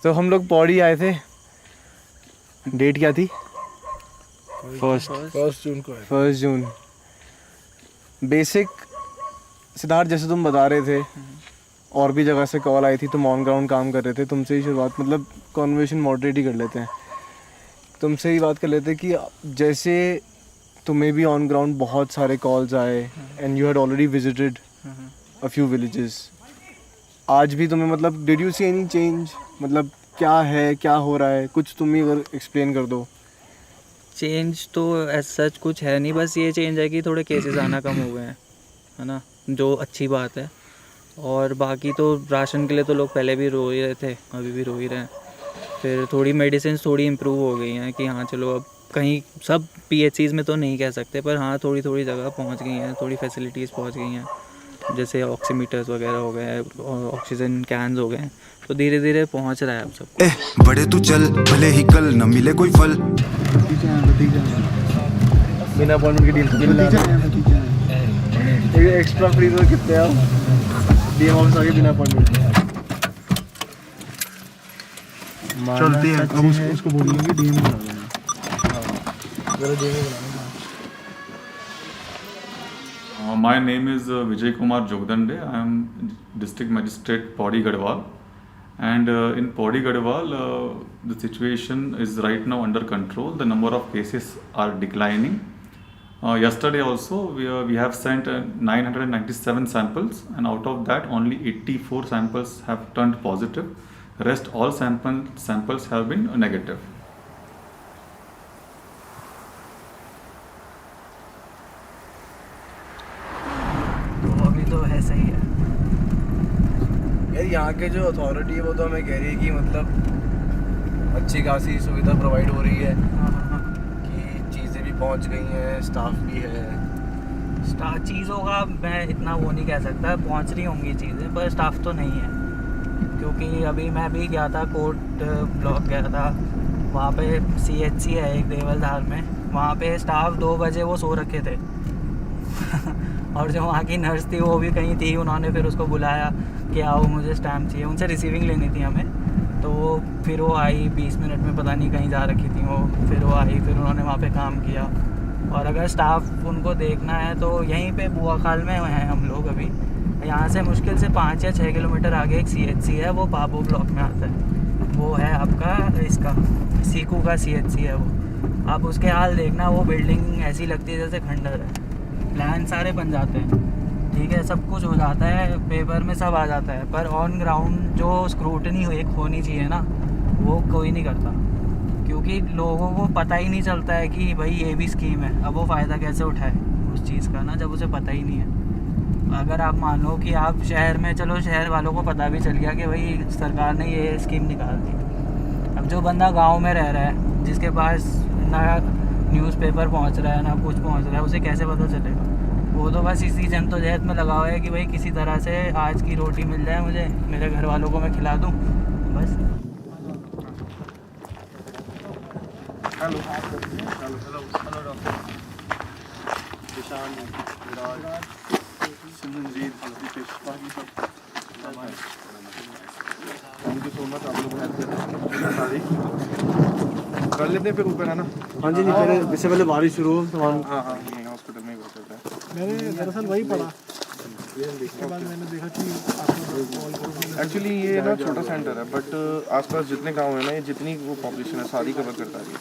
तो हम लोग पौड़ी आए थे, डेट क्या थी? फर्स्ट जून को है। 1 जून। बेसिक सिद्धार्थ, जैसे तुम बता रहे थे, और भी जगह से कॉल आई थी, तुम ऑन ग्राउंड काम कर रहे थे, तुमसे ही शुरुआत, मतलब कॉन्वर्सेशन मॉडरेट ही कर लेते हैं, तुमसे ही बात कर लेते हैं कि जैसे तुम्हें भी ऑन ग्राउंड बहुत सारे कॉल्स आए and you had already visited a few villages, आज भी तुम्हें मतलब did you see any change? मतलब क्या है, क्या हो रहा है, कुछ तुम ही अगर एक्सप्लेन कर दो। चेंज तो एज सच कुछ है नहीं, बस ये चेंज है कि थोड़े केसेस आना कम हो गए हैं, है ना, जो अच्छी बात है। और बाकी तो राशन के लिए तो लोग पहले भी रो ही रहे थे, अभी भी रो ही रहे हैं। फिर थोड़ी मेडिसिन थोड़ी इम्प्रूव हो गई हैं कि हाँ चलो, अब कहीं सब PHCs में तो नहीं कह सकते, पर हाँ थोड़ी थोड़ी जगह पहुंच गई हैं, थोड़ी फैसिलिटीज़ पहुंच गई हैं, जैसे ऑक्सीमीटर्स वगैरह हो गए, ऑक्सीजन कैन्स हो गए, तो धीरे धीरे पहुंच रहा है अब सब। बड़े तू चल, भले ही कल न मिले कोई फल। बिना अपॉइंटमेंट की डील एक्स्ट्रा फ्री तो कितने आओ DM ऑफिस आगे बिना अपॉइंटमेंट चलती है, अब उसको बोलेंगे कि DM बना देना। My name is Vijay Kumar Jogdande. I am District Magistrate Pauri Garhwal, and in Pauri Garhwal the situation is right now under control. The number of cases are declining. Yesterday also we have sent 997 samples, and out of that only 84 samples have turned positive. Rest all samples have been negative. तो अभी तो ऐसा ही है यार। यहाँ के जो authority है वो तो हमें कह रही है कि मतलब अच्छी खासी सुविधा प्रोवाइड हो रही है, कि चीज़ें भी पहुँच गई हैं, स्टाफ भी है। चीज़ों का मैं इतना वो नहीं कह सकता, पहुंच रही होंगी चीज़ें, पर स्टाफ तो नहीं है। क्योंकि अभी मैं भी गया था, कोर्ट ब्लॉक गया था, वहाँ पे CHC है एक देवलधार में, वहाँ पे स्टाफ 2 बजे वो सो रखे थे और जो वहाँ की नर्स थी वो भी कहीं थी, उन्होंने फिर उसको बुलाया कि आओ मुझे स्टैम्प चाहिए, उनसे रिसीविंग लेनी थी हमें, तो वो फिर वो आई 20 मिनट में, पता नहीं कहीं जा रखी थी वो, फिर वो आई, फिर उन्होंने वहाँ पे काम किया। और अगर स्टाफ उनको देखना है तो यहीं पे बुआखाल में हैं हम लोग अभी, यहाँ से मुश्किल से 5 या 6 किलोमीटर आगे एक CHC है, वो बाबू ब्लॉक में आता है, वो है आपका इसका सीकू का CHC है वो। आप उसके हाल देखना, वो बिल्डिंग ऐसी लगती है जैसे खंडर है, प्लान सारे बन जाते हैं, ठीक है, सब कुछ हो जाता है, पेपर में सब आ जाता है, पर ऑन ग्राउंड जो स्क्रूटनी होनी चाहिए ना, वो कोई नहीं करता, क्योंकि लोगों को पता ही नहीं चलता है कि भाई ये भी स्कीम है। अब वो फ़ायदा कैसे उठाए उस चीज़ का ना, जब उसे पता ही नहीं है। अगर आप मान लो कि आप शहर में, चलो शहर वालों को पता भी चल गया कि भाई सरकार ने ये स्कीम निकाल दी, अब जो बंदा गांव में रह रहा है, जिसके पास ना न्यूज़पेपर पहुंच रहा है ना कुछ पहुंच रहा है, उसे कैसे पता चलेगा? वो तो बस इसी जद्दोजहद में लगा हुआ है कि भाई किसी तरह से आज की रोटी मिल जाए मुझे, मेरे घर वालों को मैं खिला दूँ, बस। हेलो कर लेते हैं फिर ऊपर, है ना? हाँ जी, नहीं पहले, इससे पहले बारिश शुरू हो सामान। हाँ ये हॉस्पिटल में ही होता है। मैंने दरअसल वही पढ़ा, उसके बाद मैंने देखा कि आपको एक्चुअली ये ना छोटा सेंटर है, बट आसपास जितने गांव है ना, ये जितनी वो पॉपुलेशन है सारी कवर करता है ये।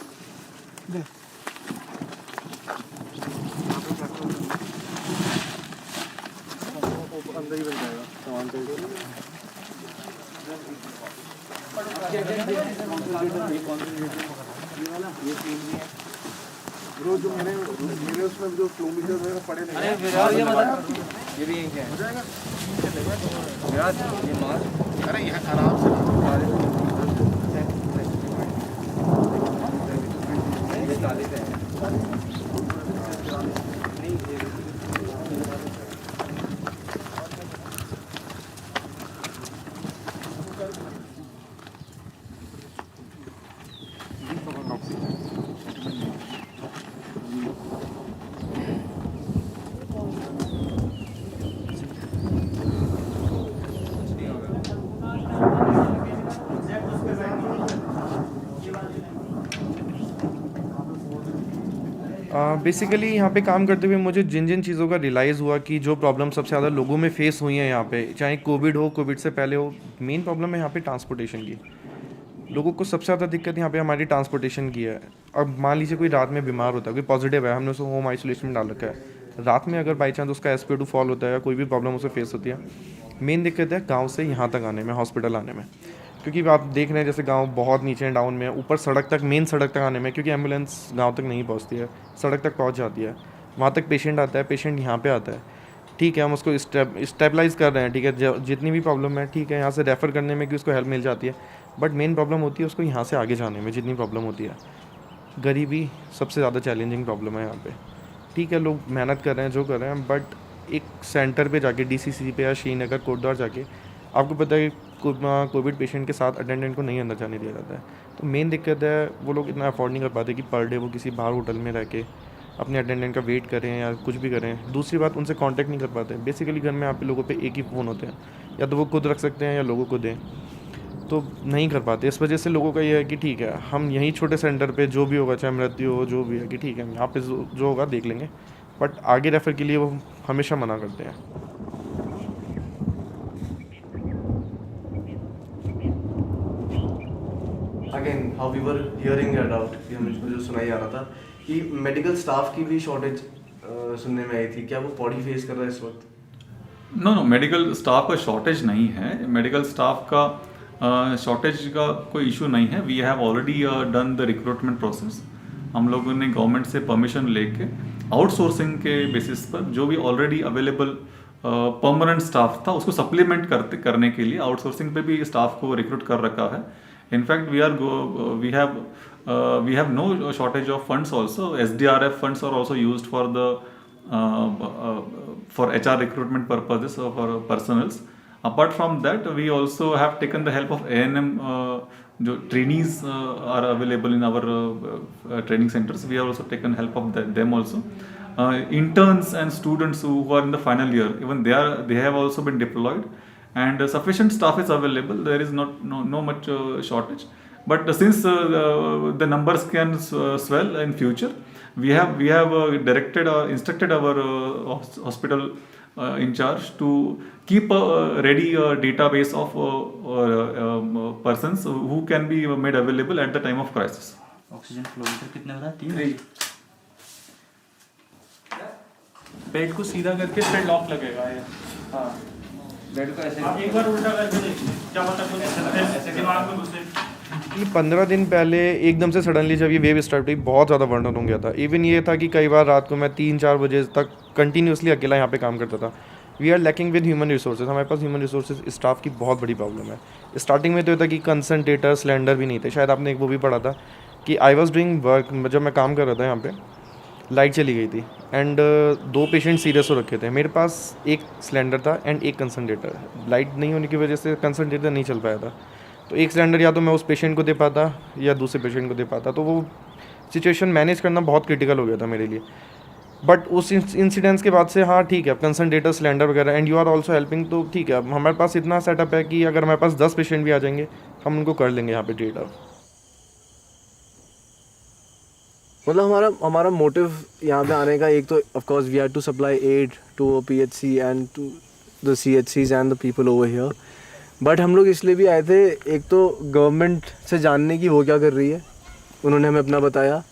अंदर ही बन जाएगा सामान तो। ब्रो जो मेरे उसमें जो फ्लो मीटर वगैरह पड़े थे, ये भी यहीं है, हो जाएगा ये मार। अरे यहाँ आराम से बेसिकली यहाँ पे काम करते हुए मुझे जिन जिन चीज़ों का रियलाइज़ हुआ कि जो प्रॉब्लम सबसे ज़्यादा लोगों में फेस हुई हैं यहाँ पे, चाहे कोविड हो, कोविड से पहले हो, मेन प्रॉब्लम है यहाँ पे ट्रांसपोर्टेशन की। लोगों को सबसे ज़्यादा दिक्कत यहाँ पे हमारी ट्रांसपोर्टेशन की है। अब मान लीजिए कोई रात में बीमार होता है, कोई पॉजिटिव है, हमने उसको होम आइसोलेशन में डाल रखा है, रात में अगर बाई चांस उसका SpO2 फॉल होता है या कोई भी प्रॉब्लम उसे फेस होती है, मेन दिक्कत है गाँव से यहाँ तक आने में, हॉस्पिटल आने में। क्योंकि आप देख रहे हैं जैसे गांव बहुत नीचे हैं, डाउन में है, ऊपर सड़क तक, मेन सड़क तक आने में, क्योंकि एम्बुलेंस गांव तक नहीं पहुंचती है, सड़क तक पहुंच जाती है, वहाँ तक पेशेंट आता है, पेशेंट यहाँ पे आता है, ठीक है, हम उसको स्टेबलाइज़ कर रहे हैं, ठीक है, जितनी भी प्रॉब्लम है, ठीक है, यहाँ से रेफ़र करने में कि उसको हेल्प मिल जाती है, बट मेन प्रॉब्लम होती है उसको यहाँ से आगे जाने में, जितनी प्रॉब्लम होती है। गरीबी सबसे ज़्यादा चैलेंजिंग प्रॉब्लम है यहाँ पे। ठीक है, लोग मेहनत कर रहे हैं, जो कर रहे हैं, बट एक सेंटर पे जाके, DCC पे या श्रीनगर कोटद्वार जाके, आपको पता है कोविड पेशेंट के साथ अटेंडेंट को नहीं अंदर जाने दिया जाता है। तो मेन दिक्कत है वो लोग इतना अफोर्ड नहीं कर पाते कि पर डे वो किसी बाहर होटल में रह के अपने अटेंडेंट का वेट करें या कुछ भी करें। दूसरी बात, उनसे कांटेक्ट नहीं कर पाते। बेसिकली घर में यहाँ पे लोगों पे एक ही फ़ोन होते हैं, या तो वो खुद रख सकते हैं या लोगों को दें, तो नहीं कर पाते। इस वजह से लोगों का ये है कि ठीक है, हम यहीं छोटे सेंटर पे जो भी होगा, चाहे मृत्यु हो, जो भी है, कि ठीक है यहाँ पे जो होगा देख लेंगे, बट आगे रेफ़र के लिए वो हमेशा मना करते हैं। Again how we were hearing it out, कि हमें जो सुनाई आ रहा था कि मेडिकल स्टाफ की भी शॉर्टेज सुनने में आई थी। क्या वो पॉडी फेस कर रहा है इस वक्त? नो, मेडिकल स्टाफ का शॉर्टेज नहीं है। मेडिकल स्टाफ का शॉर्टेज का कोई इशू नहीं है। We have already done the recruitment process. हम लोगों ने गवर्नमेंट से परमिशन लेके आउटसोर्सिंग के बेसिस पर जो भी ऑलरेडी अवेलेबल परमानेंट स्टाफ था उसको सप्लीमेंट करने के लिए आउटसोर्सिंग पे भी स्टाफ को रिक्रूट कर रखा है। In fact we have no shortage of funds also. SDRF funds are also used for the for HR recruitment purposes for personals. Apart from that, we also have taken the help of A&M. Trainees are available in our training centers. We have also taken help of them also. Interns and students who are in the final year, even they have also been deployed, and sufficient staff is available. There is no much shortage. But since the numbers can swell in future, we have directed or instructed our hospital in charge to keep a ready database of persons who can be made available at the time of crisis. Oxygen flowmeter कितने बता? 3 bed को सीधा करके फिर lock लगेगा ये। हाँ, bed को ऐसे आप एक बार उल्टा करके देखिए, क्या पता कुछ ऐसे दिमाग में घुसे। कि 15 दिन पहले एकदम से सडनली जब ये वेव स्टार्ट हुई, बहुत ज़्यादा वर्णन हो गया था। इवन ये था कि कई बार रात को मैं 3-4 बजे तक कंटिन्यूसली अकेला यहाँ पे काम करता था। We are lacking with human resources. हमारे पास ह्यूमन रिसोर्सेज स्टाफ की बहुत बड़ी प्रॉब्लम है। स्टार्टिंग में तो ये था कि कंसनट्रेटर सिलेंडर भी नहीं थे। शायद आपने एक वो भी पढ़ा था कि आई वॉज डूइंग वर्क, जब मैं काम कर रहा था यहाँ पे, लाइट चली गई थी एंड 2 पेशेंट सीरियस हो रखे थे। मेरे पास एक सिलेंडर था एंड एक कंसनट्रेटर। लाइट नहीं होने की वजह से कंसनट्रेटर नहीं चल पाया था, तो एक सिलेंडर या तो मैं उस पेशेंट को दे पाता या दूसरे पेशेंट को दे पाता। तो वो सिचुएशन मैनेज करना बहुत क्रिटिकल हो गया था मेरे लिए। बट उस इंसिडेंट्स के बाद से हाँ ठीक है, अब कंसनट्रेटर सिलेंडर वगैरह and you are also helping, तो ठीक है, अब हमारे पास इतना सेटअप है कि अगर हमारे पास 10 पेशेंट भी आ जाएंगे, हम उनको कर लेंगे यहाँ पे ट्रीट। अब मतलब हमारा मोटिव यहाँ पे आने का, एक तो of course we have to supply aid to PHC and to the CHCs and the people over here. But हम लोग इसलिए भी आए थे, एक तो गवर्नमेंट से जानने की वो क्या कर रही है, उन्होंने हमें अपना बताया।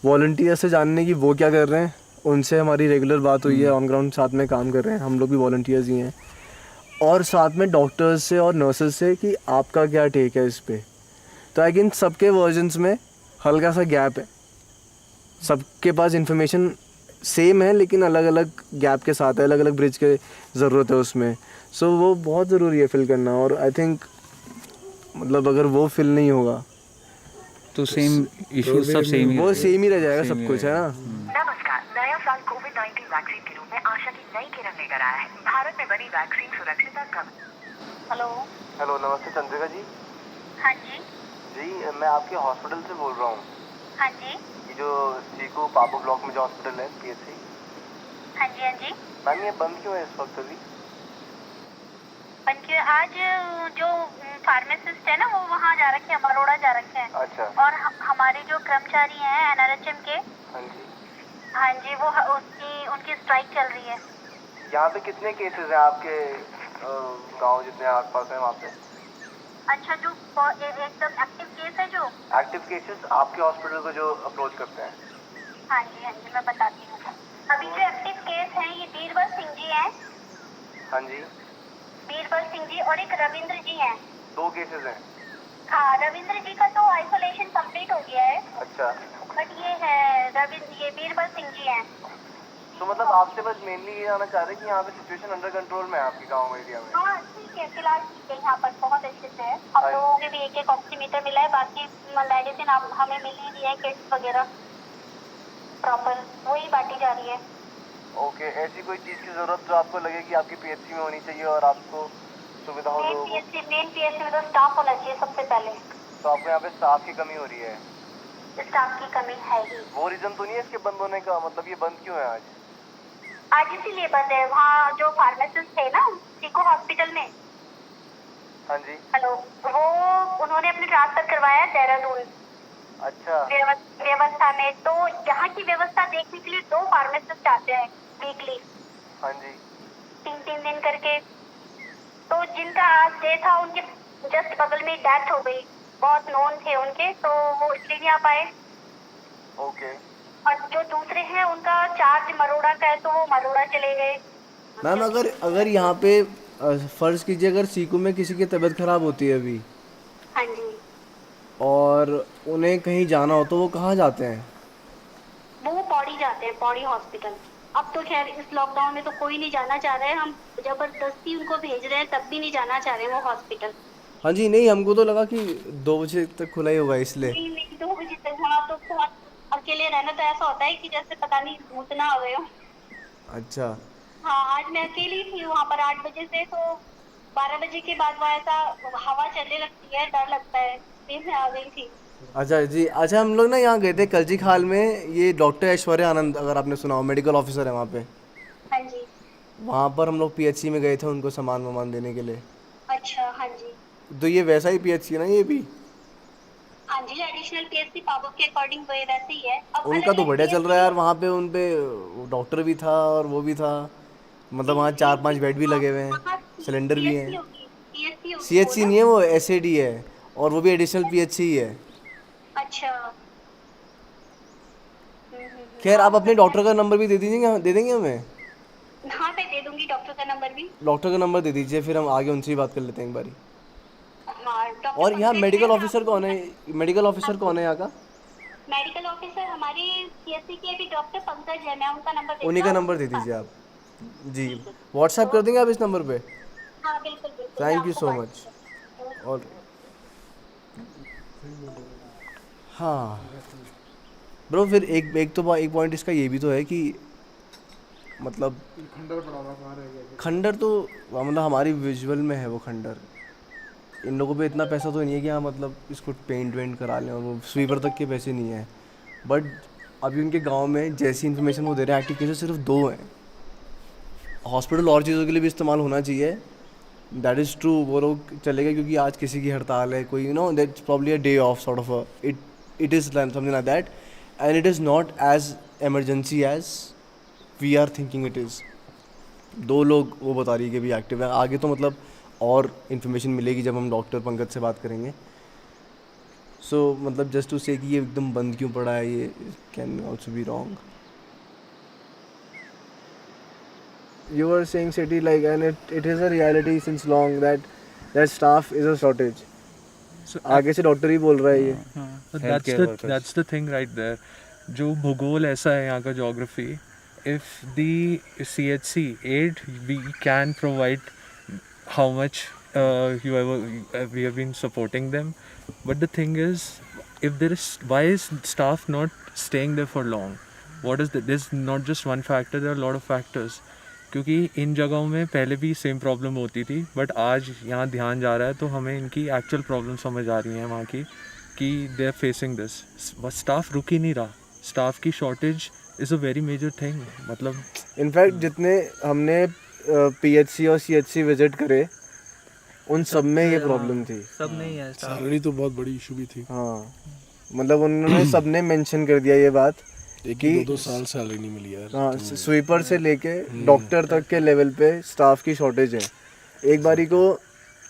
वॉलंटियर से जानने की वो क्या कर रहे हैं, उनसे हमारी रेगुलर बात हुई है, ऑन ग्राउंड साथ में काम कर रहे हैं, हम लोग भी वॉलंटियर्स ही हैं। और साथ में डॉक्टर्स से और नर्सेज से कि आपका क्या टेक है इस पर। तो आई थिंक सबके वर्जन्स में हल्का सा गैप है, सबके पास इंफॉर्मेशन सेम है लेकिन अलग अलग गैप के साथ है, अलग अलग ब्रिज के ज़रूरत है उसमें। सो वो बहुत ज़रूरी है फिल करना। और आई थिंक मतलब अगर वो फिल नहीं होगा तो सेम इशू सब सेम ही, वो सेम ही रह जाएगा सब कुछ, है ना। नमस्कार। नया साल कोविड-19 वैक्सीन के रूप में आशा की नई किरण लेकर आया है। भारत में बनी वैक्सीन सुरक्षित और कम। हेलो नमस्ते चंद्रिका जी। हाँ जी। जी मैं आपके हॉस्पिटल से बोल रहा हूँ। हाँ जी। ये जो सीको पापू ब्लॉक में जो हॉस्पिटल है PHC। हाँ जी। हाँ जी। मैम ये बंद क्यों है इस वक्त अभी? आज जो फार्मासिस्ट है ना वो वहाँ जा रखे हैं, अमरोड़ा जा रखे हैं। अच्छा। और हमारे जो कर्मचारी हैं NRHM के, हाँ जी, हाँ जी, वो उनकी स्ट्राइक चल रही है। यहाँ पे कितने केसेस हैं आपके गांव जितने आसपास हैं वहाँ पे? अच्छा, जो एकदम एक्टिव केस है जो एक्टिव केसेस आपके हॉस्पिटल को जो अप्रोच करते हैं? हाँ जी, मैं बताती हूँ। अभी जो एक्टिव केस हैं ये बीरबल सिंह जी हैं। हाँ जी, बीरबल सिंह जी और एक रविंद्र जी हैं। 2 केसेस हैं। हाँ, रविंद्र जी का तो आइसोलेशन कंप्लीट हो गया है, अच्छा, बट ये बीरबल सिंह जी हैं। तो मतलब आपसे बस मेनली ये जानना चाह रहे हैं कि यहाँ पे सिचुएशन अंडर कंट्रोल में है आपके गाँव एरिया में? हाँ ठीक है, फिलहाल ठीक है, यहाँ पर बहुत अच्छे से है। हम लोगों ने भी एक ऑक्सीमीटर मिला है, बाकी मेडिसिन हमें मिल ही रही है, किट्स वगैरह प्रॉपर वही बांटी जा रही है। ओके, ऐसी कोई चीज़ की ज़रूरत जो आपको लगे कि आपकी पीएचसी में होनी चाहिए और आपको सुविधा हो लोगों को? मेन पीएचसी में तो स्टाफ होना चाहिए सबसे पहले। तो आपको यहाँ पे स्टाफ की कमी हो रही है? स्टाफ की कमी है ही। वो रीज़न तो नहीं है इसके बंद होने का? मतलब ये बंद क्यों है आज? आज इसीलिए बंद है, वहाँ जो फार्मासिस्ट थे ना सीको हॉस्पिटल में, हाँ जी। हेलो, वो उन्होंने अपने ट्रांसफर करवाया है देहरादून। अच्छा, व्यवस्था में तो यहाँ की व्यवस्था देखने के लिए 2 फार्मासिस्ट आते हैं वीकली, हाँ जी। 3 दिन करके। तो जिनका आज डे था उनके जस्ट बगल में डेथ हो गई, बहुत नोन थे उनके, तो वो इसलिए नहीं आ पाए। ओके, और जो दूसरे हैं उनका चार्ज मरोड़ा का है, तो वो मरोड़ा चले गए। मैम अगर यहाँ पे फ़र्ज़ कीजिए अगर सीकू में किसी की तबीयत ख़राब होती है अभी हाँ जी, और उन्हें कहीं जाना हो तो वो कहाँ जाते हैं? वो पौड़ी जाते हैं, पौड़ी हॉस्पिटल। अब तो खैर इस लॉकडाउन में तो कोई नहीं जाना चाह रहा है, हम जबरदस्ती उनको भेज रहे हैं, तब भी नहीं जाना चाह रहे हैं वो हॉस्पिटल। हाँ जी, नहीं हमको तो लगा कि 2 बजे तक खुला ही होगा इसलिए। नहीं 2 बजे तक वहाँ तो अकेले रहना तो ऐसा होता है कि जैसे पता नहीं भूत ना आ गए हो। अच्छा, हाँ, आज मैं अकेली थी वहाँ पर 8 बजे से, तो 12 बजे के बाद वहाँ ऐसा हवा चलने लगती है, डर लगता है, इसलिए मैं आ गई थी। अच्छा जी। अच्छा, हम लोग ना यहाँ गए थे कलजी खाल में, ये डॉक्टर ऐश्वर्या आनंद, अगर आपने सुना हो, मेडिकल ऑफिसर है वहाँ पे। हाँ जी। वहाँ पर हम लोग पीएचसी में गए थे उनको सामान वामान देने के लिए। अच्छा, हाँ जी। तो ये वैसा ही पीएचसी है ना ये भी? हाँ जी, एडिशनल पीएचसी पावर के अकॉर्डिंग वैसे ही है। अब उनका तो बढ़िया चल रहा है यार, वहाँ पे उन पे डॉक्टर भी था और वो भी था, मतलब वहाँ 4-5 बेड भी लगे हुए हैं, सिलेंडर भी हैं। सीएचसी नहीं है वो, एसएडी है, और वो भी एडिशनल पीएचसी ही है। अच्छा। खैर आप अपने डॉक्टर का नंबर भी दे देंगे हमें? हाँ, मैं दे दूंगी डॉक्टर का नंबर भी। डॉक्टर का नंबर दे दीजिए, फिर हम आगे उनसे ही बात कर लेते हैं एक बारी। हाँ, डॉक्टर और यहाँ पंकज मेडिकल है, ऑफिसर कौन है? मेडिकल ऑफिसर कौन है यहाँ का? मेडिकल ऑफिसर हमारी सीएचसी के भी डॉक्टर पंकज है, मैं उनका नंबर देती उन्हीं का हूँ। नंबर दे दीजिए आप जी। व्हाट्सएप कर देंगे आप इस नंबर पे? हाँ बिल्कुल बिल्कुल। Thank you so much. और हाँ ब्रो, फिर एक पॉइंट इसका ये भी तो है कि मतलब खंडर तो मतलब हमारी विजुअल में है वो खंडर। इन लोगों पे इतना पैसा तो नहीं है कि हाँ मतलब इसको पेंट वेंट करा लें, और वो स्वीपर तक के पैसे नहीं है। बट अभी उनके गांव में जैसी इन्फॉर्मेशन वो दे रहे हैं, एक्टिव केसेस सिर्फ 2 हैं। हॉस्पिटल और चीज़ों के लिए भी इस्तेमाल होना चाहिए, दैट इज़ ट्रू। वो लोग चलेगा क्योंकि आज किसी की हड़ताल है, कोई that's probably a day off sort of it is something like that, and it is not as emergency as we are thinking it is. 2 लोग वो बता रही है कि भी एक्टिव है। आगे तो मतलब और इन्फॉर्मेशन मिलेगी जब हम डॉक्टर पंकज से बात करेंगे। सो मतलब जस्ट टू से कि ये एकदम बंद क्यों पड़ा है, ये can also be wrong. You were saying city like, and it is a reality since long that staff is a shortage. So आगे से डॉक्टर ही बोल रहा है ये। so Healthcare workers. that's the thing right there. जो भूगोल ऐसा है यहाँ का geography, if the CHC aid we can provide how much we have been supporting them, but the thing is, if there is, why is staff not staying there for long? What is that? There's not just one factor, there are a lot of factors. क्योंकि इन जगहों में पहले भी same problem होती थी, but आज यहाँ ध्यान जा रहा है तो हमें इनकी एक्चुअल प्रॉब्लम समझ आ रही है वहाँ की, कि they are facing this. Staff रुक ही नहीं रहा, स्टाफ की shortage is a very major thing. मतलब इनफैक्ट जितने हमने पीएचसी और सीएचसी विजिट करे उन सब में ये प्रॉब्लम थी। सब नहीं है सैलरी तो बहुत बड़ी इशू भी थी। हाँ मतलब उन्होंने सबने मेंशन कर दिया ये बात एक ही 2-2 साल सैलरी नहीं मिली यार। हाँ, स्वीपर से लेके डॉक्टर तक के लेवल पे स्टाफ की शॉर्टेज है। एक बारी को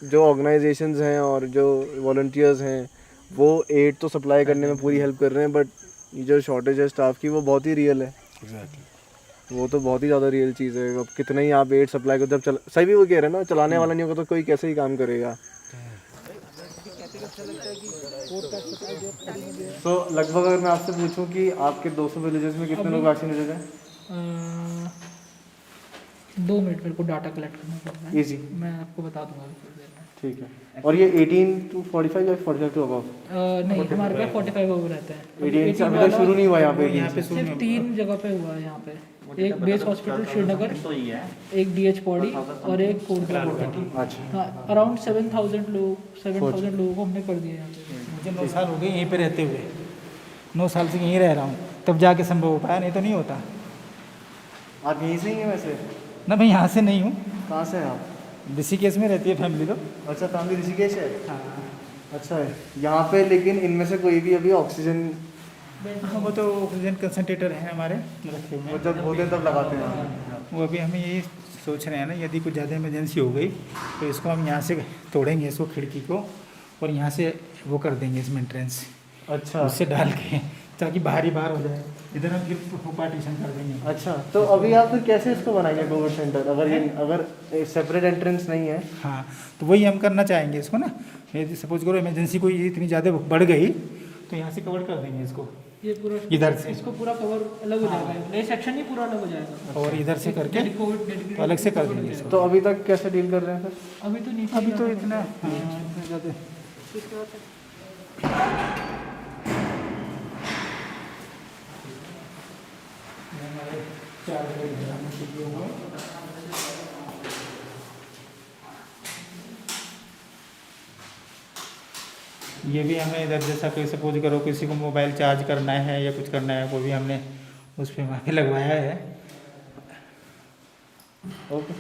जो ऑर्गेनाइजेशंस हैं और जो वॉलंटियर्स हैं वो एड तो सप्लाई करने में पूरी हेल्प कर रहे हैं, बट ये जो शॉर्टेज है स्टाफ की वो बहुत ही रियल है। एग्जैक्टली। वो तो बहुत ही ज़्यादा रियल चीज़ है। अब कितना ही आप एड सप्लाई को जब सही भी वो कह रहे हैं ना, चलाने वाला नहीं होगा तो कोई कैसे ही काम करेगा। तो लगभग अगर मैं आपसे पूछूं कि आपके 200 विलेजेस में कितने लोग वैक्सीनेटेड हैं? 2 मिनट मेरे को डाटा कलेक्ट करना पड़ता है। इजी, मैं आपको बता दूंगा अभी थोड़ी देर में। ठीक है। और ये 18 to 45 या 45 टू अबव? नहीं, हमारे पास 45 ओवर रहते हैं। 18 से अभी तक शुरू नहीं हुआ यहाँ पे? सिर्फ 3 जगह पे हुआ है यहाँ पे। एक बेस हॉस्पिटल श्रीनगर, एक डीएच पौड़ी और एक कोटला कोटा। अच्छा। हाँ, अराउंड 7,000 लोगों को हमने कर दिया यहाँ पे। मुझे 9 साल हो गए यहीं पे रहते हुए, 9 साल से यहीं रह रहा हूँ, तब जाके संभव हो पाया, नहीं तो नहीं होता। आप यहीं से ही हैं वैसे? ना मैं यहाँ से नहीं हूँ। कहाँ से हैं आप? ऋषिकेश में रहती है फैमिली तो। अच्छा, फैमिली ऋषिकेश है? हाँ। अच्छा है। यहाँ पे लेकिन इनमें से कोई भी अभी ऑक्सीजन? हाँ, वो तो ऑक्सीजन कंसनट्रेटर हैं हमारे रखे हुए वो जब होते हैं तब लगाते हैं? वो अभी हमें यही सोच रहे हैं ना, यदि कुछ ज़्यादा इमरजेंसी हो गई तो इसको हम यहाँ से तोड़ेंगे, इसको खिड़की को, और यहाँ से वो कर देंगे इसमें एंट्रेंस। अच्छा। उससे डाल के ताकि बाहर ही बाहर हो जाए, इधर हम फिर पार्टीशन कर देंगे। अच्छा, तो अभी आप फिर कैसे इसको बनाएंगे कोविड सेंटर, अगर सेपरेट एंट्रेंस नहीं है? हाँ, तो वही हम करना चाहेंगे इसको ना। यदि सपोज करो इमरजेंसी कोई इतनी ज़्यादा बढ़ गई तो यहाँ से कवर कर देंगे इसको, ये पूरा इधर से इसको पूरा कवर अलग हो जाएगा, ये सेक्शन ही पूरा अलग हो जाएगा, और इधर से करके तो अलग से कर देंगे इसको। तो अभी तक कैसे डील कर रहे हैं सर? अभी तो नहीं, अभी तो इतना इतना ज़्यादा ये भी हमें इधर जैसा कोई सपोज करो किसी को मोबाइल चार्ज करना है या कुछ करना है, वो भी हमने उस पर वहाँ पे लगवाया है। ओके।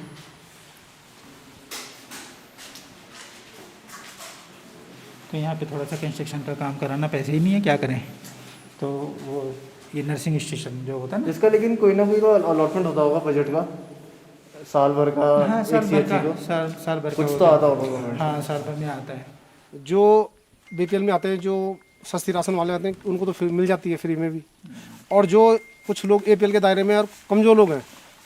तो यहाँ पे थोड़ा सा कंस्ट्रक्शन का काम कराना, पैसे ही नहीं है, क्या करें। तो वो ये नर्सिंग स्टेशन जो होता है ना, इसका लेकिन कोई ना कोई तो अलॉटमेंट होता होगा बजट का, साल भर का? हाँ, एक साल भर CHC का, को? साल भर का कुछ तो होता है। आता होगा गवर्नमेंट? हाँ, साल भर में आता है। जो बीपीएल में आते हैं, जो सस्ती राशन वाले आते हैं, उनको तो फ्री मिल जाती है, फ्री में भी। और जो कुछ लोग एपीएल के दायरे में और कमजोर लोग हैं,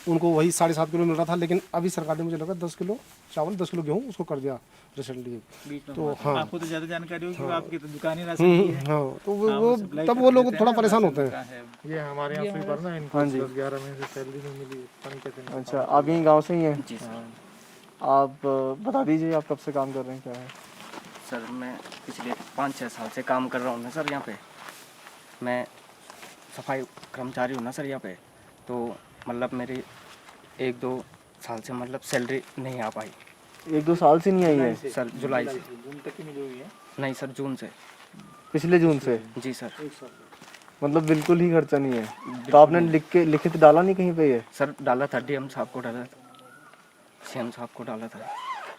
उनको वही 7.5 किलो मिल रहा था, लेकिन अभी सरकार ने मुझे लगा 10 किलो चावल 10 किलो गेहूँ उसको कर दिया रिसेंटली। तो हाँ, आपको तो ज़्यादा जानकारी होगी कि आपकी तो दुकान ही राशन की है। हाँ, तो वो तब वो लोग थोड़ा परेशान होते हैं। ये हमारे यहाँ से पर ना इनको हाँ जी। 11 महीने से सैलरी नहीं मिली, पता नहीं कैसे। अच्छा, आप यहीं गांव से ही हैं? जी सर। आप बता दीजिए आप कब से काम कर रहे हैं, क्या है? सर मैं पिछले 5-6 साल से काम कर रहा हूँ ना सर यहाँ पे। मैं सफाई कर्मचारी हूँ ना सर यहाँ पे, तो मतलब मेरी 1-2 साल से मतलब सैलरी नहीं आ पाई। 1-2 साल से नहीं आई है? सर जुलाई से। जून तक ही मिली हुई है। नहीं सर, जून से। पिछले जून से? जी सर। मतलब बिल्कुल ही खर्चा नहीं है? तो आपने लिखित डाला नहीं कहीं पे ये? सर डाला था, डीएम साहब को डाला था, सीएम साहब को डाला था।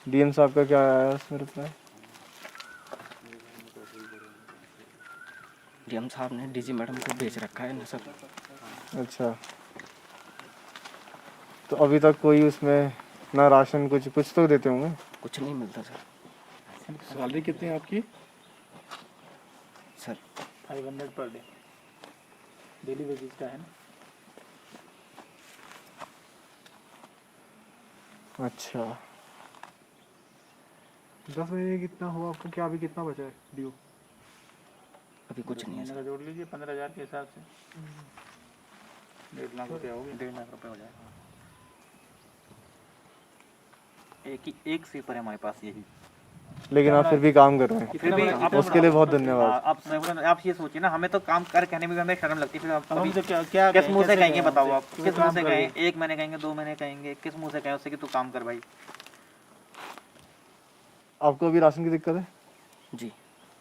डीएम साहब का क्या आया उसमें रिप्लाई? डीएम साहब ने डीजी मैडम को भेज रखा है ना सर। अच्छा, तो अभी तक कोई उसमें ना राशन कुछ तो देते होंगे? कुछ नहीं मिलता सर। सैलरी कितनी है आपकी? Sir 500 per day daily wages का है ना। अच्छा, 10 महीने कितना हुआ आपको, क्या अभी कितना बचा है ड्यू? अभी कुछ नहीं है सर। जोड़ लीजिए 15,000 के हिसाब से 1.5 लाख रुपया हो गया। 1.5 लाख रुपये हो जाएगा। एक स्वीपर है हमारे पास यही। लेकिन आप फिर भी काम कर रहे हैं, फिर भी आप उसके लिए बहुत धन्यवाद। आप ये सोचिए ना, हमें तो काम कर कहने में हमें शर्म लगती है। फिर आप हम तो क्या किस मुंह से कहेंगे बताओ आप? क्यों किस मुंह काम से कर रहे कहें? 1 महीने कहेंगे, 2 महीने कहेंगे, किस मुंह से कहें उससे कि तू काम कर भाई? आपको अभी राशन की दिक्कत है? जी।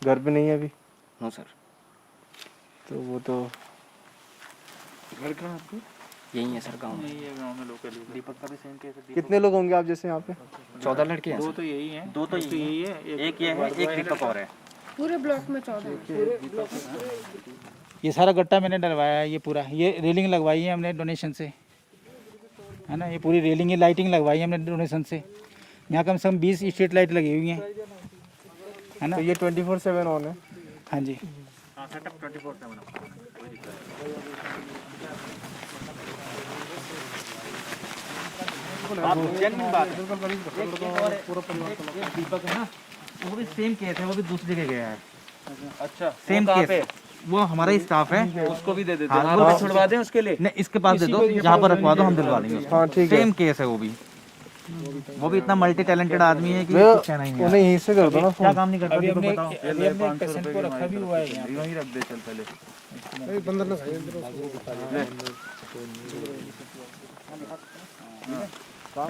घर पे नहीं है अभी? No sir. तो वो तो घर कहाँ आपको? यही है सर, गाँव में। यही है गाँव में लोकल। दीपक का भी सेम केस है। कितने लोग होंगे आप जैसे यहाँ पे? 14 लड़के हैं। 2 तो यही हैं। 2 तो यही है, एक ये है, एक दीपक और है। पूरे ब्लॉक में 14। ये सारा गट्टा मैंने डलवाया है, ये पूरा, ये रेलिंग लगवाई है हमने डोनेशन से, है ना, ये पूरी रेलिंग, ये लाइटिंग लगवाई है हमने डोनेशन से। यहाँ कम से कम 20 स्ट्रीट लाइट लगी हुई हैं, है ना। तो ये 24/7 ऑन है? हाँ जी। दीपक है ना, वो भी सेम केस है, वो भी दूसरी जगह गया है। अच्छा, सेम केस, वो हमारा ही स्टाफ है। उसको भी दे देते हाँ, वो छुड़वा दें उसके लिए। नहीं, इसके पास दे दो, यहाँ पर रखवा दो, हम दिलवा देंगे। हाँ ठीक है। सेम केस है वो भी इतना मल्टी टैलेंटेड आदमी है कि कुछ कहना ही नहीं है। उन्हें यहीं से कर दो ना क्या फोन। काम नहीं करता, अभी दीपक हमने बताओ। अभी हमने एक पेशेंट को रखा भी हुआ है यहाँ पे। वहीं रख दे चल पहले।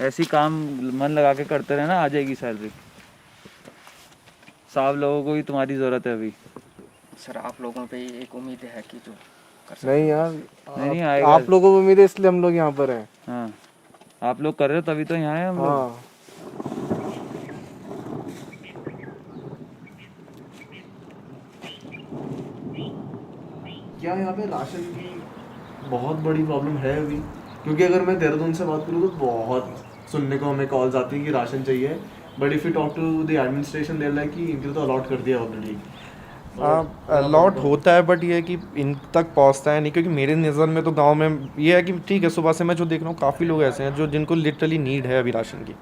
ऐसी काम मन लगा के करते रहे ना, आ जाएगी सैलरी। साहब लोगों को भी तुम्हारी जरूरत है अभी। सर आप लोगों पे एक उम्मीद है कि जो नहीं यार, नहीं आएगा। आप लोगों को उम्मीद है इसलिए हम लोग यहाँ पर हैं। हाँ, आप लोग कर रहे हो तभी तो यहाँ है हम लोग। हाँ क्या यहाँ पे राशन की बहुत बड़ी प्रॉब्लम है अभी? क्योंकि अगर मैं देहरादून से बात करूँ तो बहुत सुनने को हमें कॉल्स आती है कि राशन चाहिए, but if you talk to the administration they like कि इनको तो अलॉट कर दिया ऑलरेडी। अलॉट होता है, बट ये है कि इन तक पहुंचता है नहीं, क्योंकि मेरे नज़र में तो गांव में ये है कि ठीक है, सुबह से मैं जो देख रहा हूँ काफ़ी लोग ऐसे हैं जो जिनको लिटरली नीड है अभी राशन की।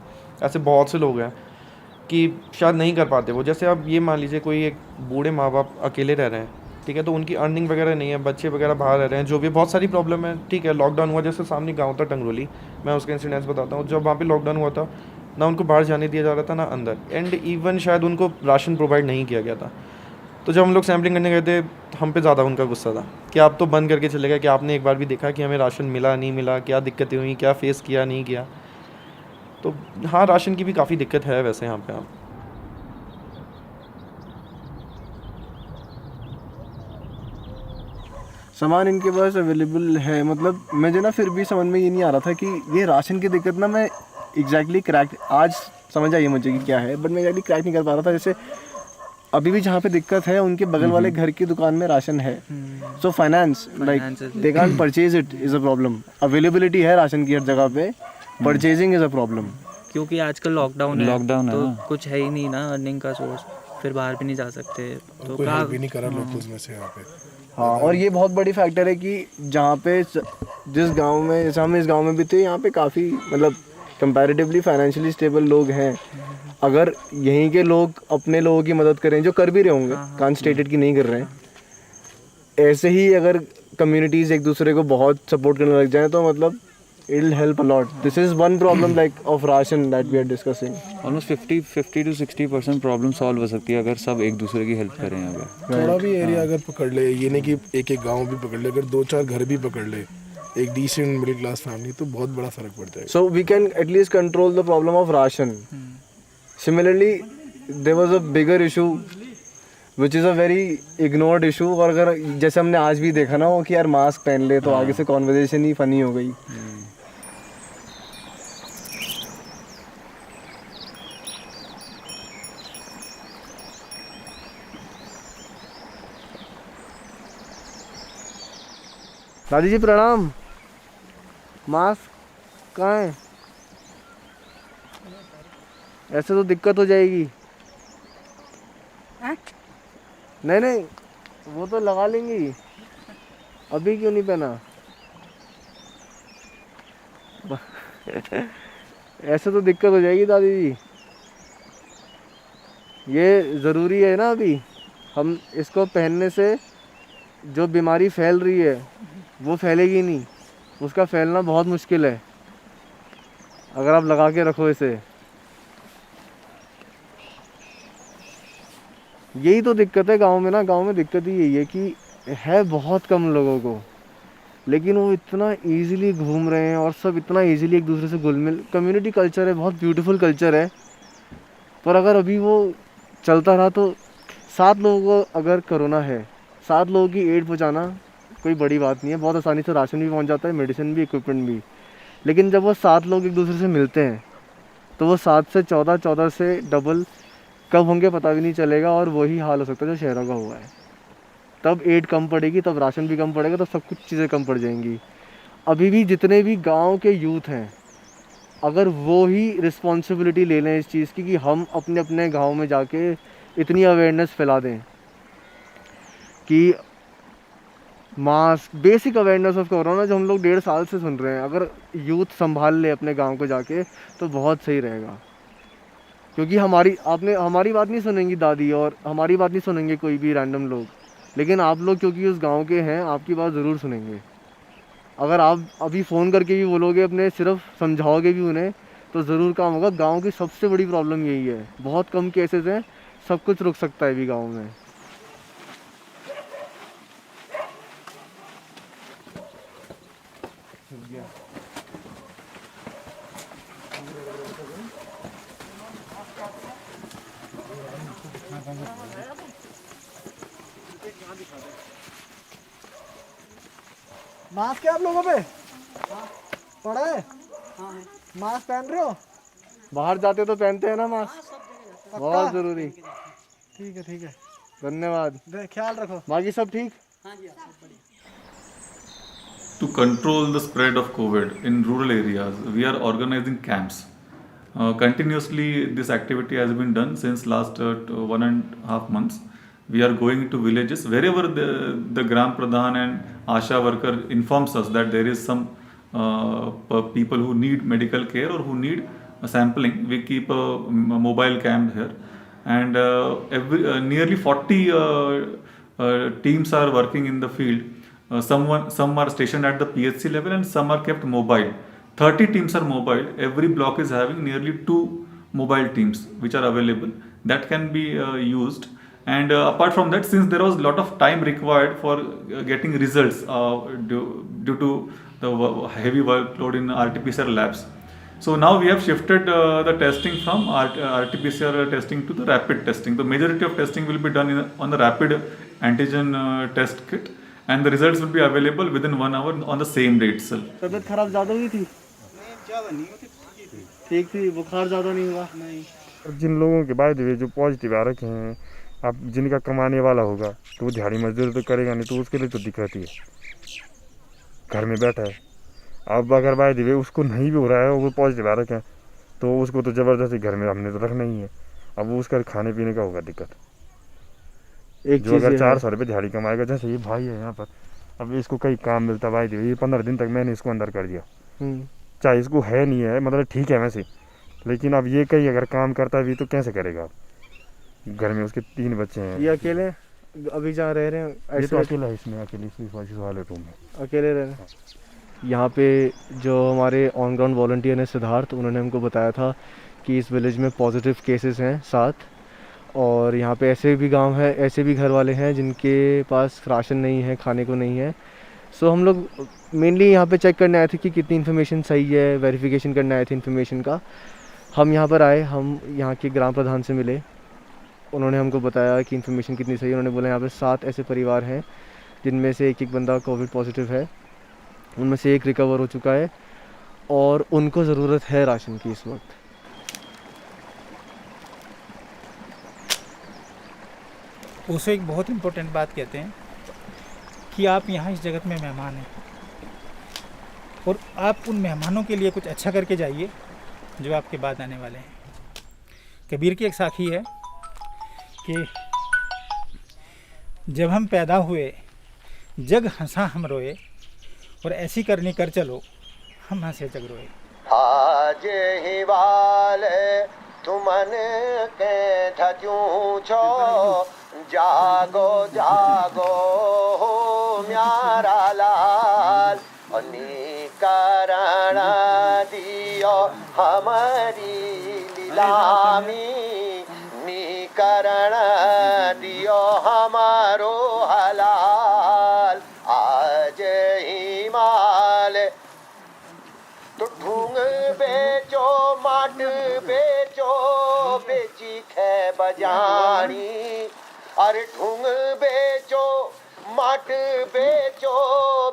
ऐसे बहुत से लोग हैं कि शायद नहीं कर पाते वो। जैसे अब ये मान लीजिए कोई एक बूढ़े माँ बाप अकेले रह रहे हैं, ठीक है, तो उनकी अर्निंग वगैरह नहीं है, बच्चे वगैरह बाहर रह रहे हैं, जो भी बहुत सारी प्रॉब्लम है। ठीक है, लॉकडाउन हुआ, जैसे सामने गाँव था टंगरोली, मैं उसका इंसिडेंस बताता हूँ। जब वहाँ पर लॉकडाउन हुआ था, ना उनको बाहर जाने दिया जा रहा था ना अंदर, एंड इवन शायद उनको राशन प्रोवाइड नहीं किया गया था। तो जब हम लोग सैम्पलिंग करने गए थे, हम पे ज़्यादा उनका गुस्सा था कि आप तो बंद करके चले गए, कि आपने एक बार भी देखा कि हमें राशन मिला नहीं मिला, क्या दिक्कतें हुई, क्या फेस किया नहीं किया। तो हाँ, राशन की भी काफ़ी दिक्कत है वैसे यहाँ पे। आप सामान इनके पास अवेलेबल है, मतलब मुझे ना फिर भी समझ में ये नहीं आ रहा था कि ये राशन की दिक्कत ना मैं एग्जैक्टली क्रैक आज समझ आई मुझे कि क्या है, बट मैं एग्जैक्टली क्रैक नहीं कर पा रहा था। जैसे अभी भी जहाँ पे दिक्कत है, उनके बगल वाले घर की दुकान में राशन है, so finance like they can't purchase it is a problem. Availability है राशन की हर जगह पे, परचेजिंग इज़ अ प्रॉब्लम। क्योंकि आजकल लॉकडाउन है तो कुछ है ही नहीं ना अर्निंग का सोर्स, फिर बाहर भी नहीं जा सकते, तो कोई हेल्प भी नहीं करा लोग उसमें से यहाँ पे। हाँ, और ये बहुत बड़ी फैक्टर है कि जहाँ पे जिस गांव में, जैसे हम इस गांव में भी थे, यहाँ पे काफ़ी मतलब कंपैरेटिवली फाइनेंशियली स्टेबल लोग हैं। अगर यहीं के लोग अपने लोगों की मदद करें, जो कर भी रहे होंगे, कांट स्टेटेड की नहीं कर रहे हैं, ऐसे ही अगर कम्युनिटीज़ एक दूसरे को बहुत सपोर्ट करने लग जाएं तो मतलब it will help a lot. This is one problem like of ration that we are discussing. Almost 50 to 60% problem solve हो सकती है अगर सब एक दूसरे की हेल्प करें। अगर थोड़ा भी एरिया अगर पकड़ ले, ये नहीं कि एक एक गांव भी पकड़ ले, अगर 2-4 घर भी पकड़ ले, एक डिसेंट मिडिल क्लास फैमिली, तो बहुत बड़ा फर्क पड़ता है। So we can at least control the problem of ration. Similarly there was a bigger issue which is a very ignored issue, और अगर जैसे हमने आज भी देखा ना वो कि यार मास्क पहन ले, तो आगे से कॉन्वर्जेशन ही फनी हो गई। दादी जी प्रणाम। मास्क कहाँ है? ऐसे तो दिक्कत हो जाएगी। नहीं नहीं, वो तो लगा लेंगी, अभी क्यों नहीं पहना? ऐसे तो दिक्कत हो जाएगी दादी जी, ये ज़रूरी है ना। अभी हम इसको पहनने से जो बीमारी फैल रही है वो फैलेगी नहीं, उसका फैलना बहुत मुश्किल है अगर आप लगा के रखो इसे। यही तो दिक्कत है गांव में ना। गांव में दिक्कत ही यही है कि है बहुत कम लोगों को, लेकिन वो इतना इजीली घूम रहे हैं और सब इतना इजीली एक दूसरे से घुल मिल। कम्युनिटी कल्चर है, बहुत ब्यूटीफुल कल्चर है, पर अगर अभी वो चलता रहा तो 7 लोगों को अगर कोरोना है, 7 लोगों की एड पहुँचाना कोई बड़ी बात नहीं है। बहुत आसानी से राशन भी पहुँच जाता है, मेडिसिन भी, इक्विपमेंट भी। लेकिन जब वो 7 लोग एक दूसरे से मिलते हैं तो वो 7 से 14, 14 से डबल कब होंगे पता भी नहीं चलेगा, और वही हाल हो सकता है जो शहरों का हुआ है। तब एड कम पड़ेगी, तब राशन भी कम पड़ेगा, तब सब कुछ चीज़ें कम पड़ जाएंगी। अभी भी जितने भी गांव के यूथ हैं, अगर वो ही रिस्पॉन्सिबिलिटी ले लें इस चीज़ की कि हम अपने अपने गांव में जाके इतनी अवेयरनेस फैला दें कि mask, basic awareness of corona जो हम लोग 1.5 साल से सुन रहे हैं, अगर यूथ संभाल ले अपने गांव को जाके तो बहुत सही रहेगा। क्योंकि हमारी बात नहीं सुनेंगी दादी, और हमारी बात नहीं सुनेंगे कोई भी रैंडम लोग, लेकिन आप लोग क्योंकि उस गांव के हैं, आपकी बात ज़रूर सुनेंगे। अगर आप अभी फ़ोन करके भी बोलोगे, अपने सिर्फ समझाओगे भी उन्हें, तो ज़रूर काम होगा। गांव की सबसे बड़ी प्रॉब्लम यही है, बहुत कम केसेस हैं, सब कुछ रुक सकता है अभी गांव में। मास्क है आप लोगों पे पड़ा है? मास्क पहन रहे हो? बाहर जाते तो पहनते हैं ना मास्क, बहुत ज़रूरी। ठीक है, धन्यवाद, ख्याल रखो। बाकी सब ठीक? To control the spread of COVID in rural areas, we are organizing camps. Continuously, this activity has been done since last 1.5 months. We are going to villages wherever the Gram Pradhan and Asha worker informs us that there is some people who need medical care or who need sampling. We keep a mobile camp here, and nearly 40 teams are working in the field. Some are stationed at the PHC level and some are kept mobile. 30 teams are mobile. Every block is having nearly 2 mobile teams which are available that can be used. And apart from that, since there was a lot of time required for getting results due to the heavy workload in RT-PCR labs, so now we have shifted the testing from RT-PCR testing to the rapid testing. The majority of testing will be done on the rapid antigen test kit, and the results will be available within 1 hour on the same day itself. तबीयत खराब ज़्यादा हुई थी? ठीक थी, बुखार ज़्यादा नहीं हुआ? नहीं। जिन लोगों के बाद जो पॉजिटिव आ रखे हैं, अब जिनका कमाने वाला होगा तो वो दिहाड़ी मजदूरी तो करेगा नहीं, तो उसके लिए तो दिक्कत ही है, घर में बैठा है। अब अगर बाय द वे उसको नहीं भी हो रहा है और वो पॉजिटिव आ रखे हैं, तो उसको तो ज़बरदस्ती घर में हमने तो रखना ही है। अब वो उसका खाने पीने का होगा दिक्कत। एक जो अगर 400 रुपये दिहाड़ी कमाएगा, जैसे ये भाई है यहाँ पर, अब इसको कहीं काम मिलता बाय द वे, ये 15 दिन तक मैंने इसको अंदर कर दिया, चाहे इसको है नहीं है, मतलब ठीक है वैसे, लेकिन अब ये कहीं अगर काम करता भी तो कैसे करेगा? घर में उसके 3 बच्चे हैं। ये अकेले अभी जहाँ रह रहे हैं? ये तो अकेला है, इसमें अकेले इस वाले रूम में अकेले रह रहे हैं। यहाँ पे जो हमारे ऑन ग्राउंड वॉलंटियर हैं सिद्धार्थ, उन्होंने हमको बताया था कि इस विलेज में पॉजिटिव केसेस हैं 7, और यहाँ पे ऐसे भी गांव है, ऐसे भी घर वाले हैं जिनके पास राशन नहीं है, खाने को नहीं है। सो हम लोग मेनली यहाँ पे चेक करने आए थे कि कितनी इन्फॉर्मेशन सही है, वेरिफिकेशन करने आए थे इन्फॉर्मेशन का। हम यहाँ पर आए, हम यहाँ के ग्राम प्रधान से मिले, उन्होंने हमको बताया कि इन्फॉर्मेशन कितनी सही है। उन्होंने बोला यहाँ पे 7 ऐसे परिवार हैं जिनमें से एक बंदा कोविड पॉजिटिव है, उनमें से 1 रिकवर हो चुका है और उनको ज़रूरत है राशन की इस वक्त। उसे एक बहुत इम्पोर्टेंट बात कहते हैं कि आप यहाँ इस जगत में मेहमान हैं, और आप उन मेहमानों के लिए कुछ अच्छा करके जाइए जो आपके बाद आने वाले हैं। कबीर की एक साखी है कि जब हम पैदा हुए जग हंसा हम रोए, और ऐसी करनी कर चलो हम हंसे जग रोए। आज ही वाले तुमन के धत्यूं छो, जागो जागो हो म्यारा लाल, करण दियो हमारी लीलामी, करण दियो हमारो हलाल। आज ही माल तो ढूंग बेचो, माट बेचो, बेची खे बजानी, अरे ढूंग बेचो, माट बेचो,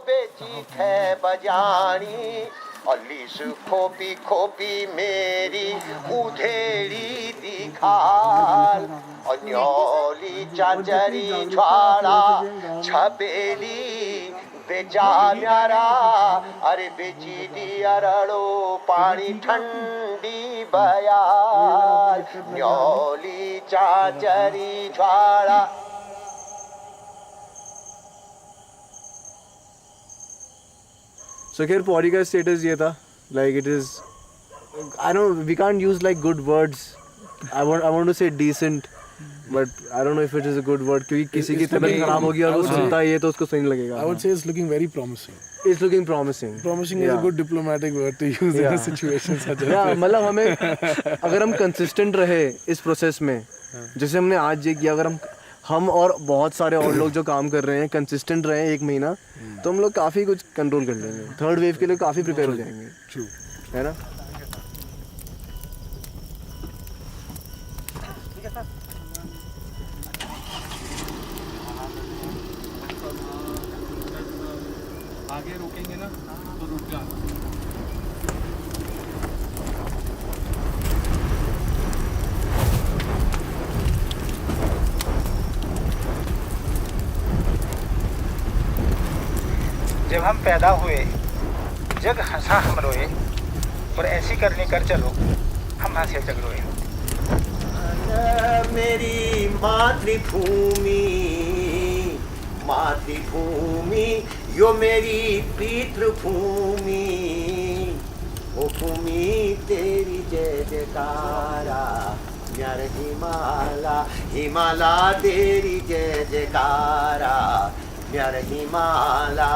बेची खे बजानी, अलीस खोपी खोपी मेरी उधेड़ी दिखाल अन्योली चाचरी ज्वाला छबेली बेचा न्यारा अरे बेची दी अरड़ो पानी ठंडी बयाल न्योली चाचरी ज्वाला. So खैर पौड़ी का स्टेटस ये था, like it is, I don't, we can't use like good words. I want to say decent, but I don't know if it is a good word क्योंकि किसी की तबीयत खराब होगी और वो सुनता है ये तो उसको सही नहीं लगेगा. I would say it's looking very promising. It's looking promising. Promising is a good diplomatic word to use in a situation such as Yeah, this. मतलब हमें अगर हम consistent रहे इस प्रोसेस में, जैसे हमने आज ये किया, अगर हम और बहुत सारे और लोग जो काम कर रहे हैं कंसिस्टेंट रहे 1 महीना, तो हम लोग काफ़ी कुछ कंट्रोल कर लेंगे. थर्ड वेव के लिए काफ़ी प्रिपेयर हो जाएंगे. True. है ना? आगे रोकेंगे ना तो रुक जाना. जब हम पैदा हुए जग हंसा हम रोए और ऐसी करनी कर चलो हम हंसे जग रोए. मेरी मातृभूमि मातृभूमि यो मेरी पितृभूमि ओ भूमि तेरी जय जयकारा यार हिमाला हिमाला तेरी जय जयकारा यार हिमाला.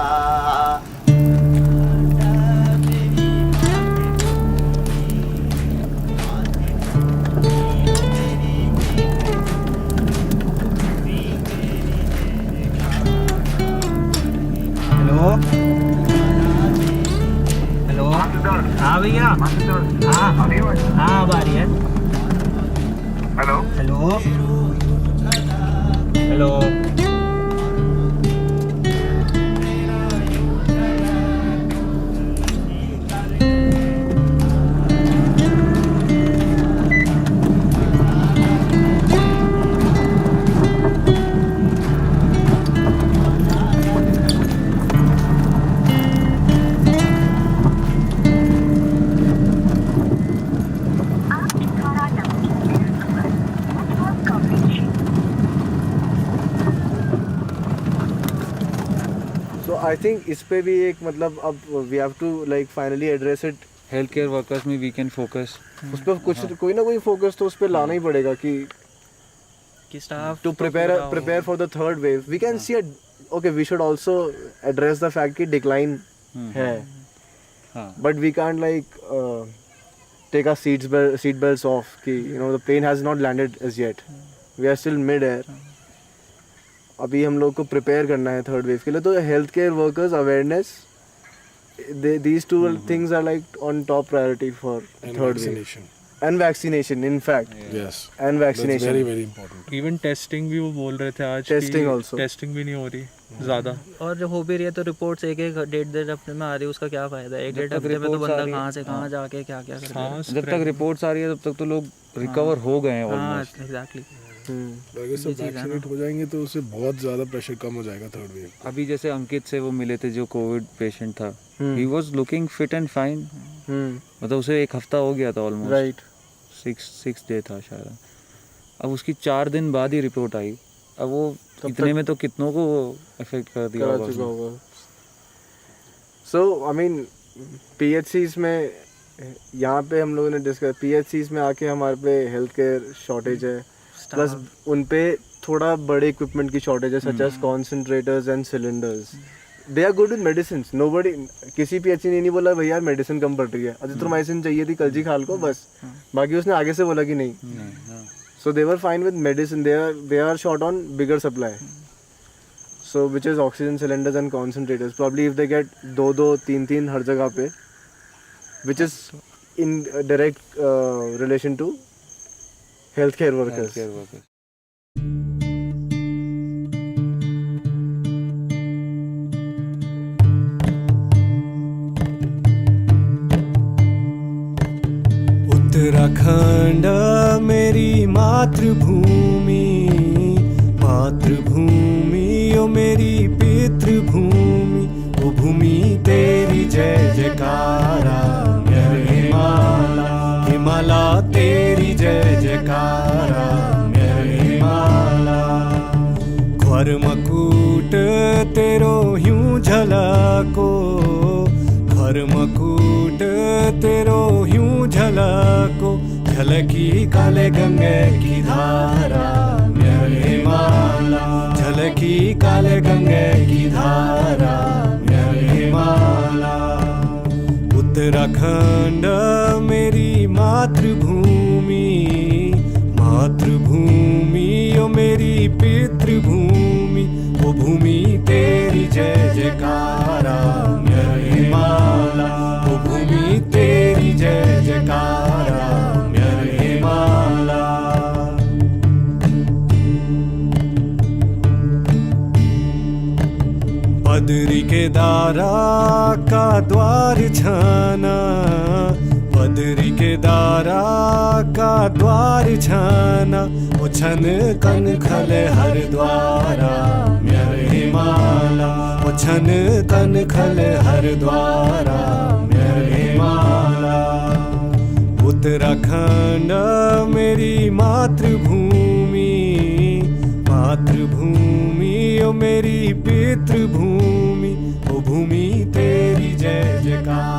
Hello hello. हाँ भैया. हाँ हाँ अब आ रही है. Hello hello hello. I think इस पे भी एक मतलब अब we have to like finally address it. Health care workers में वी कैन फोकस उस पर कुछ कोई ना कोई फोकस तो उस पर लाना ही पड़ेगा कि staff to prepare for the third wave. We can see okay we should also address the fact कि डिक्लाइन है, but we can't like take our seat belts off कि you know the plane has not landed as yet. We are still mid air. अभी हम लोग को prepare करना है third wave के लिए. तो health care workers awareness, these two things are like on top priority for third wave. And vaccination in fact. Yes. And vaccination. That's very very important. Even testing भी वो बोल रहे थे आज. Testing also. Testing भी नहीं हो रही ज़्यादा. और जो हो भी रही है तो रिपोर्ट्स एक डेढ़ हफ्ते में आ रही है, उसका क्या फ़ायदा है? 1-1.5 हफ्ते में तो बंदा कहाँ से कहाँ जाके क्या क्या कर रहा है. जब तक रिपोर्ट्स आ रही है तब तक तो लोग रिकवर हो गए हैं ऑलमोस्ट. एग्जैक्टली. अगर सब वैक्सीनेट हो जाएंगे तो उससे बहुत ज़्यादा प्रेशर कम हो जाएगा थर्ड वेव. अभी जैसे अंकित से वो मिले थे जो कोविड पेशेंट था, he was looking fit and fine. मतलब उसे 1 हफ्ता हो गया था ऑलमोस्ट. राइट. 6 डे था शायद. अब उसकी 4 दिन बाद ही रिपोर्ट आई. अब वो इतने में तो कितनों को इफेक्ट कर दिया होगा. सो आई मीन PHCs में यहाँ पे हम लोगों ने डिस्कस, PHCs में आके हमारे पे हेल्थ केयर शॉर्टेज है, प्लस उन पे थोड़ा बड़े इक्विपमेंट की शॉर्टेज है such as concentrators and cylinders. They are good with medicine. Nobody किसी PHC ने नहीं बोला भैया मेडिसिन कम पड़ रही है, अजिथ्रोमाइसिन चाहिए थी कलजी खाल को बस. बाकी उसने आगे से बोला कि नहीं. So they were fine with medicine. They are short on bigger supply. So which is oxygen cylinders and concentrators. Probably if they get 2-2, 3-3 हर जगह पे, which is in direct relation to healthcare workers. Uttarakhand मेरी मातृभूमि, मातृभूमि ओ मेरी पितृभूमि, ओ भूमि तेरी जय जयकारा। मेरे हिमाला हिमाला तेरी जय जयकारा। मेरे हिमाला ख्वर मकुट तेरो ह्यूं झलको, ख्वर मकुट तेरो ह्यूं झलको, झलकी काले गंगे की धारा। मेरे हिमाला झलकी काले गंगे की धारा। मेरे हिमाला उत्तराखंड मेरी मातृभूमि, मातृभूमि ओ मेरी पितृभूमि, ओ भूमि तेरी जय जयकारा। मेरे हिमाला ओ भूमि तेरी जय जयकारा। मेरे हिमाला बद्री के दारा का द्वार छाना, बद्री के दारा का द्वार छाना, ओ छन कन खले हर द्वारा। मेरे हिमाला ओ छन कन खले हर द्वारा। मेरे हिमाला उत्तराखंड मेरी मातृभूमि, मातृभूमि ओ मेरी पितृभूमि, ओ भूमि तेरी जय जयकार।